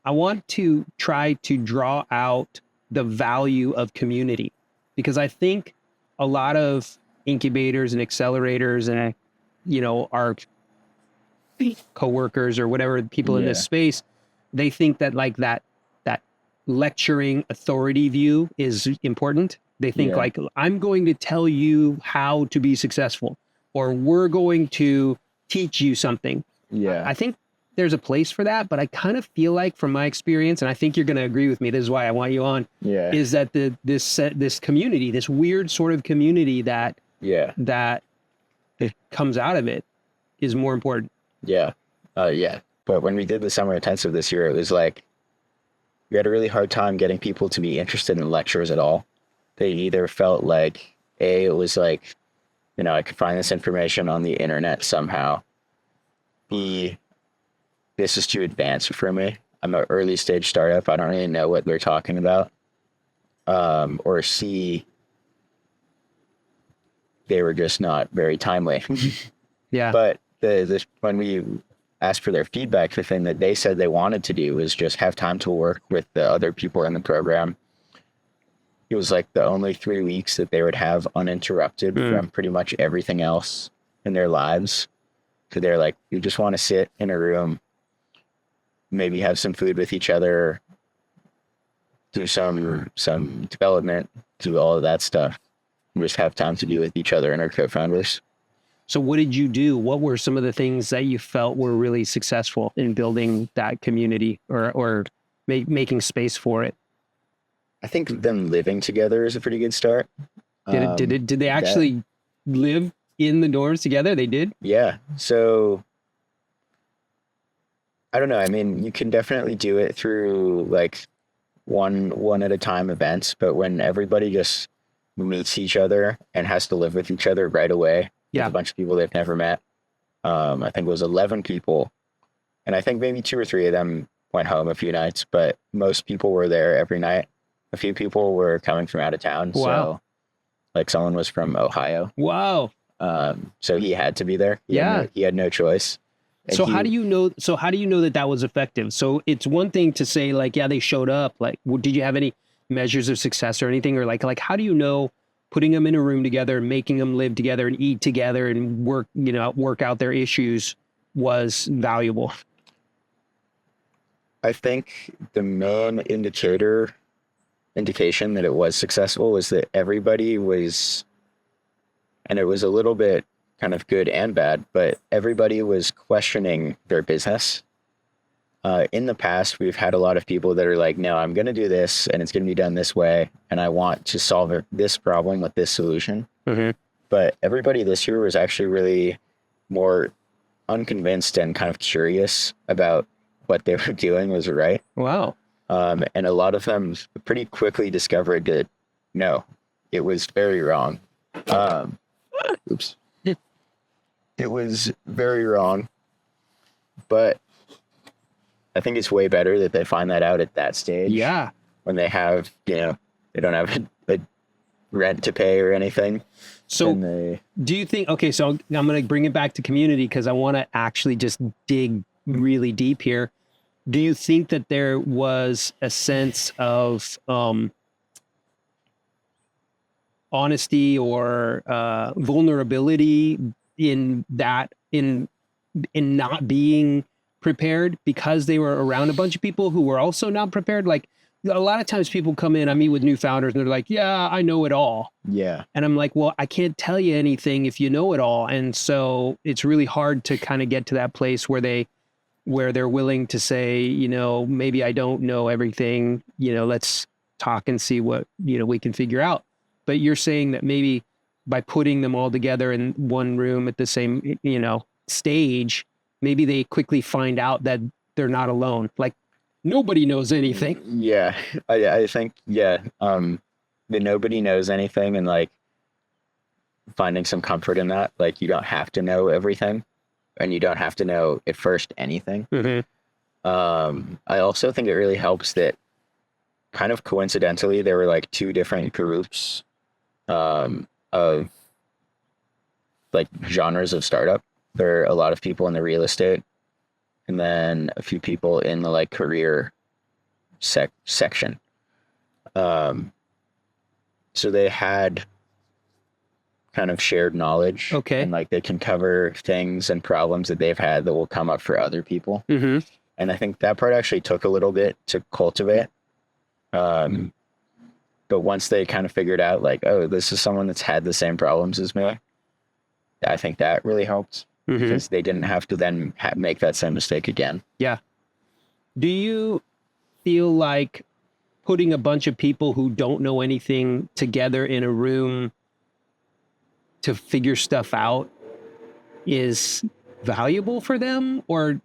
I want to try to draw out the value of community, because I think a lot of incubators and accelerators and, our coworkers or whatever people in this space, they think that like that lecturing authority view is important. They think like, I'm going to tell you how to be successful, or we're going to teach you something. I think there's a place for that, but I kind of feel like, from my experience, and I think you're going to agree with me, this is why I want you on, is that this community, this weird sort of community that comes out of it, is more important. But when we did the summer intensive this year, it was like, we had a really hard time getting people to be interested in lectures at all. They either felt like, it was like, I could find this information on the internet somehow. B, this is too advanced for me. I'm an early stage startup. I don't really know what they're talking about. Or C, they were just not very timely. But when we asked for their feedback, the thing that they said they wanted to do was just have time to work with the other people in the program. It was like the only 3 weeks that they would have uninterrupted from pretty much everything else in their lives. So they're like, you just want to sit in a room, maybe have some food with each other, do some development, do all of that stuff, and just have time to do with each other and our co-founders. So what did you do? What were some of the things that you felt were really successful in building that community, or making space for it? I think them living together is a pretty good start. Did they actually live in the dorms together? They did? Yeah. So I don't know. I mean, you can definitely do it through like one at a time events, but when everybody just meets each other and has to live with each other right away, with a bunch of people they've never met. I think it was 11 people, and I think maybe 2 or 3 of them went home a few nights, but most people were there every night. A few people were coming from out of town. Wow. So like someone was from Ohio. Wow. So he had to be there. He had no choice. And how do you know that was effective? So it's one thing to say like, yeah, they showed up. Like, did you have any measures of success or anything? Or like how do you know putting them in a room together, making them live together and eat together and work out their issues was valuable? I think the main indication that it was successful was that everybody was, and it was a little bit kind of good and bad, but everybody was questioning their business. In the past, we've had a lot of people that are like, no, I'm going to do this and it's going to be done this way. And I want to solve this problem with this solution. But everybody this year was actually really more unconvinced and kind of curious about what they were doing was right. Wow. And a lot of them pretty quickly discovered that, no, it was very wrong. It was very wrong. But I think it's way better that they find that out at that stage. Yeah. When they have, they don't have a rent to pay or anything. So do you think, okay, so I'm going to bring it back to community because I want to actually just dig really deep here. Do you think that there was a sense of honesty or vulnerability in not being prepared because they were around a bunch of people who were also not prepared? Like a lot of times people come in, I meet with new founders and they're like, yeah, I know it all. Yeah. And I'm like, well, I can't tell you anything if you know it all. And so it's really hard to kind of get to that place where they're willing to say, maybe I don't know everything, let's talk and see what, we can figure out. But you're saying that maybe by putting them all together in one room at the same, stage, maybe they quickly find out that they're not alone. Like nobody knows anything. Yeah. I think, that nobody knows anything, and like finding some comfort in that. Like you don't have to know everything, and you don't have to know at first anything. I also think it really helps that kind of coincidentally, there were like 2 different groups of like genres of startup. There are a lot of people in the real estate, and then a few people in the like career section. So they had kind of shared knowledge. Okay. And like they can cover things and problems that they've had that will come up for other people. Mm-hmm. And I think that part actually took a little bit to cultivate. But once they kind of figured out like, oh, this is someone that's had the same problems as me, I think that really helped because they didn't have to then make that same mistake again. Yeah. Do you feel like putting a bunch of people who don't know anything together in a room to figure stuff out is valuable for them? Or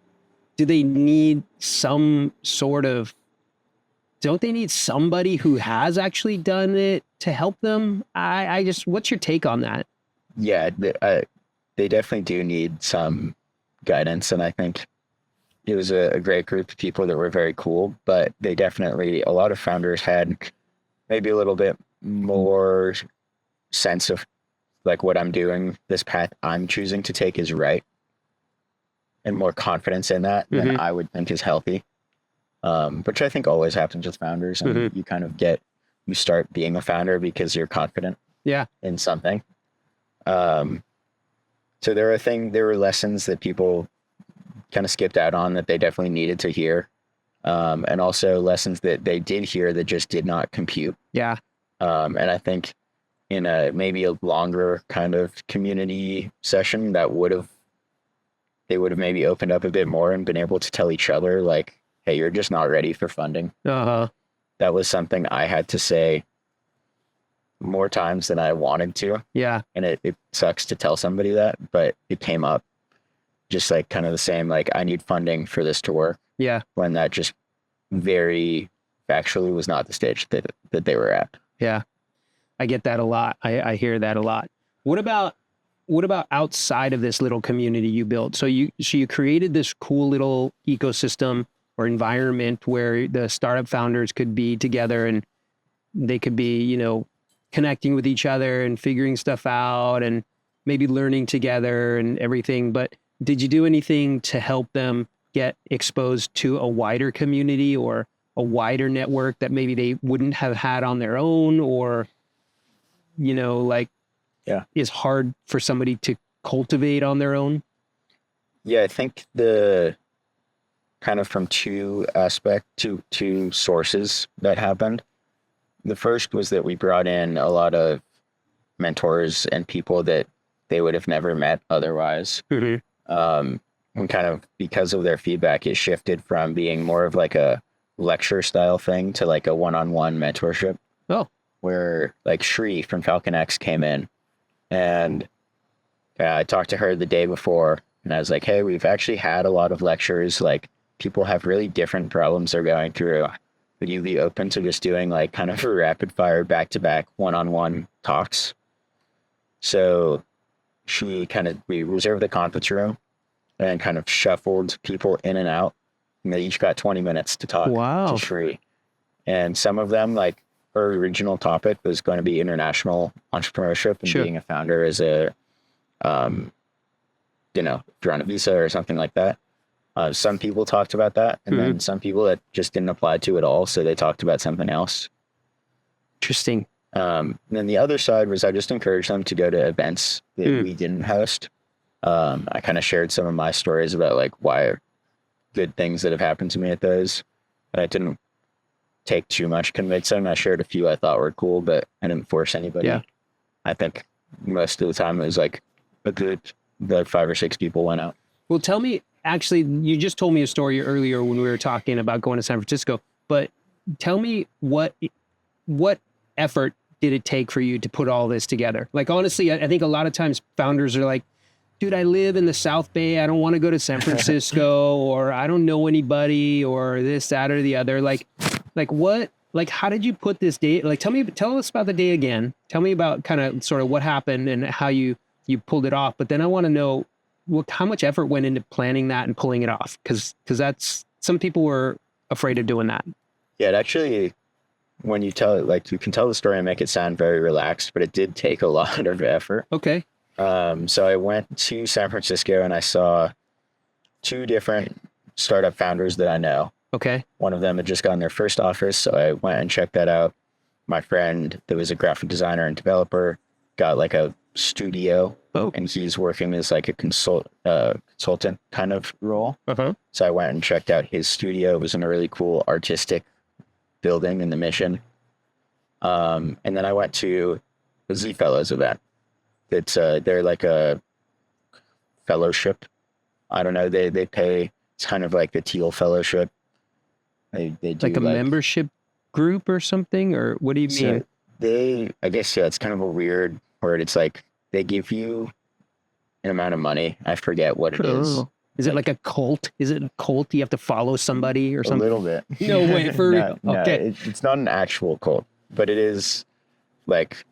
do they need some sort of, don't they need somebody who has actually done it to help them? I just, what's your take on that? Yeah, they definitely do need some guidance. And I think it was a great group of people that were very cool, but they definitely, a lot of founders had maybe a little bit more sense of like what I'm doing, this path I'm choosing to take is right, and more confidence in that than I would think is healthy. Which I think always happens with founders. And you kind of you start being a founder because you're confident in something. So there were lessons that people kind of skipped out on that they definitely needed to hear. And also lessons that they did hear that just did not compute. Yeah. And I think in maybe a longer kind of community session they would have maybe opened up a bit more and been able to tell each other like, hey, you're just not ready for funding. That was something I had to say more times than I wanted to. Yeah. And it sucks to tell somebody that, but it came up just like kind of the same, like I need funding for this to work. Yeah. When that just very factually was not the stage that they were at. Yeah. I get that a lot. I hear that a lot. What about outside of this little community you built? So you created this cool little ecosystem or environment where the startup founders could be together and they could be, connecting with each other and figuring stuff out and maybe learning together and everything. But did you do anything to help them get exposed to a wider community or a wider network that maybe they wouldn't have had on their own, or, is hard for somebody to cultivate on their own? Yeah, I think the kind of from two sources that happened. The first was that we brought in a lot of mentors and people that they would have never met otherwise. And kind of because of their feedback, it shifted from being more of like a lecture style thing to like a one-on-one mentorship. Oh, where like Shri from Falcon X came in, and I talked to her the day before, and I was like, hey, we've actually had a lot of lectures. Like people have really different problems they're going through. Would you be open to just doing like kind of a rapid fire back-to-back one-on-one talks? So we reserved the conference room and kind of shuffled people in and out. And they each got 20 minutes to talk to Shri. And some of them, like her original topic was going to be international entrepreneurship and being a founder as a, if you're on a visa or something like that. Some people talked about that, and then some people that just didn't apply to it all, so they talked about something else. Interesting. And then the other side was I just encouraged them to go to events that we didn't host. I kind of shared some of my stories about like why good things that have happened to me at those. But I didn't take too much convincing. I shared a few I thought were cool, but I didn't force anybody. Yeah. I think most of the time it was like a good 5 or 6 people went out. Well, tell me, actually, you just told me a story earlier when we were talking about going to San Francisco, but tell me what effort did it take for you to put all this together? Like, honestly, I think a lot of times founders are like, dude, I live in the South Bay. I don't want to go to San Francisco, or I don't know anybody, or this, that, or the other. Like what, like, how did you put this day? Like, tell us about the day again. Tell me about kind of sort of what happened and how you pulled it off. But then I want to know how much effort went into planning that and pulling it off. Cause that's, some people were afraid of doing that. Yeah, it actually, when you tell it, like you can tell the story and make it sound very relaxed, but it did take a lot of effort. Okay. So I went to San Francisco and I saw 2 different startup founders that I know. Okay. One of them had just gotten their first office, so I went and checked that out. My friend that was a graphic designer and developer got like a studio, and he's working as like a consultant kind of role. So I went and checked out his studio. It was in a really cool artistic building in the Mission. And then I went to the Z Fellows event. It's they're like a fellowship. I don't know. They pay. It's kind of like the Teal Fellowship. They do like a membership group or something, or what do you mean? I guess, yeah, it's kind of a weird word. It's like they give you an amount of money. I forget what it is. Is it like a cult? Is it a cult? You have to follow somebody or something? A little bit. No way, for real. No, okay. It's not an actual cult, but it is like,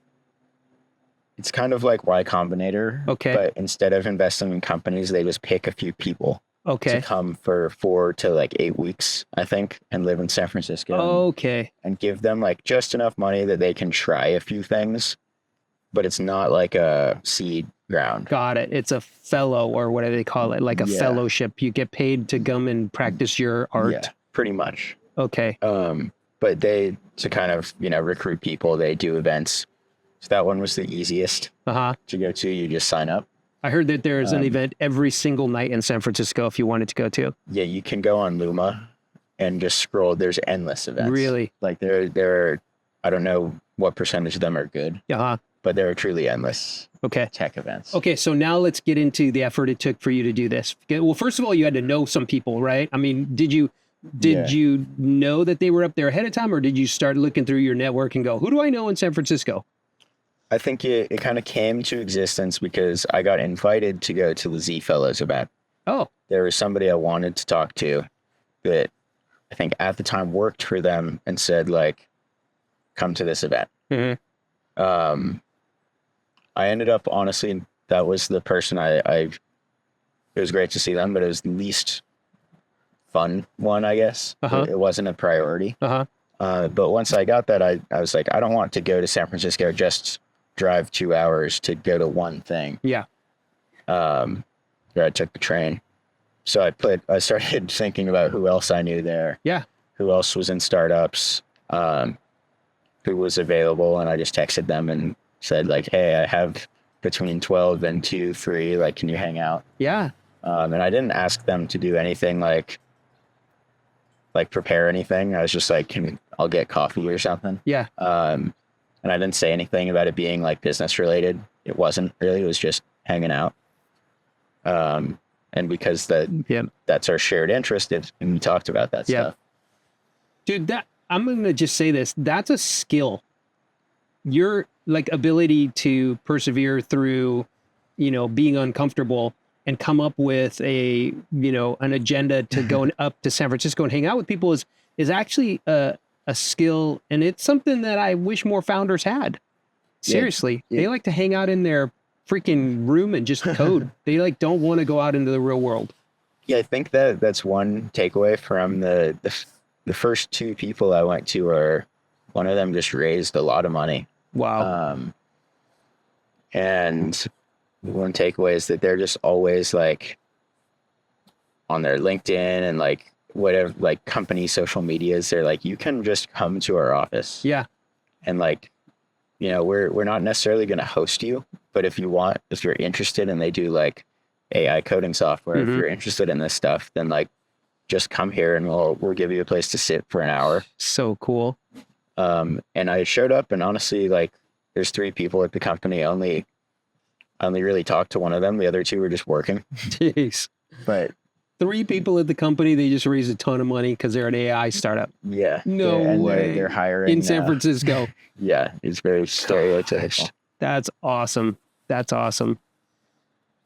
it's kind of like Y Combinator. Okay. But instead of investing in companies, they just pick a few people. Okay. To come for 4 to like 8 weeks, I think, and live in San Francisco. Okay. And give them like just enough money that they can try a few things, but it's not like a seed ground. Got it. It's a fellow, or what do they call it? Like a fellowship. You get paid to come and practice your art. Yeah, pretty much. Okay. But to kind of, recruit people, they do events. So that one was the easiest to go to. You just sign up. I heard that there's an event every single night in San Francisco if you wanted to go to. Yeah, you can go on Luma and just scroll. There's endless events. Really? Like there are, I don't know what percentage of them are good, but there are truly endless tech events. Okay, so now let's get into the effort it took for you to do this. Well, first of all, you had to know some people, right? I mean, did you know that they were up there ahead of time, or did you start looking through your network and go, who do I know in San Francisco? I think it kind of came to existence because I got invited to go to the Z Fellows event. Oh. There was somebody I wanted to talk to that I think at the time worked for them and said, like, come to this event. I ended up, honestly, that was the person it was great to see them, but it was the least fun one, I guess. It wasn't a priority. But once I got that, I was like, I don't want to go to San Francisco just drive 2 hours to go to one thing. Yeah. I took the train. So I started thinking about who else I knew there. Yeah. Who else was in startups, who was available. And I just texted them and said, like, hey, I have between 12 and 2, 3, like, can you hang out? Yeah. And I didn't ask them to do anything like prepare anything. I was just like, I'll get coffee or something. Yeah. And I didn't say anything about it being like business related. It wasn't really, it was just hanging out. And because that's our shared interest, and we talked about that stuff. Dude, I'm going to just say this. That's a skill. Your like ability to persevere through, being uncomfortable and come up with an agenda to go up to San Francisco and hang out with people is actually a skill. And it's something that I wish more founders had. Seriously. Yeah. They like to hang out in their freaking room and just code. They don't want to go out into the real world. Yeah, I think that's one takeaway from the first 2 people I went to, are one of them just raised a lot of money. Wow. And one takeaway is that they're just always like on their LinkedIn and like whatever, like company social medias, they're like, you can just come to our office. Yeah. And like, we're not necessarily going to host you, but if you're interested, and they do like AI coding software, if you're interested in this stuff, then like just come here and we'll give you a place to sit for an hour. So cool. And I showed up, and honestly, like, there's 3 people at the company. I only really talked to one of them. The other 2 were just working. Jeez. But 3 people at the company, they just raised a ton of money because they're an AI startup. Yeah. No way. They're hiring in San Francisco. Yeah, it's very stereotypical. That's awesome.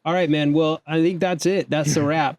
All right, man. Well, I think that's it. That's the wrap.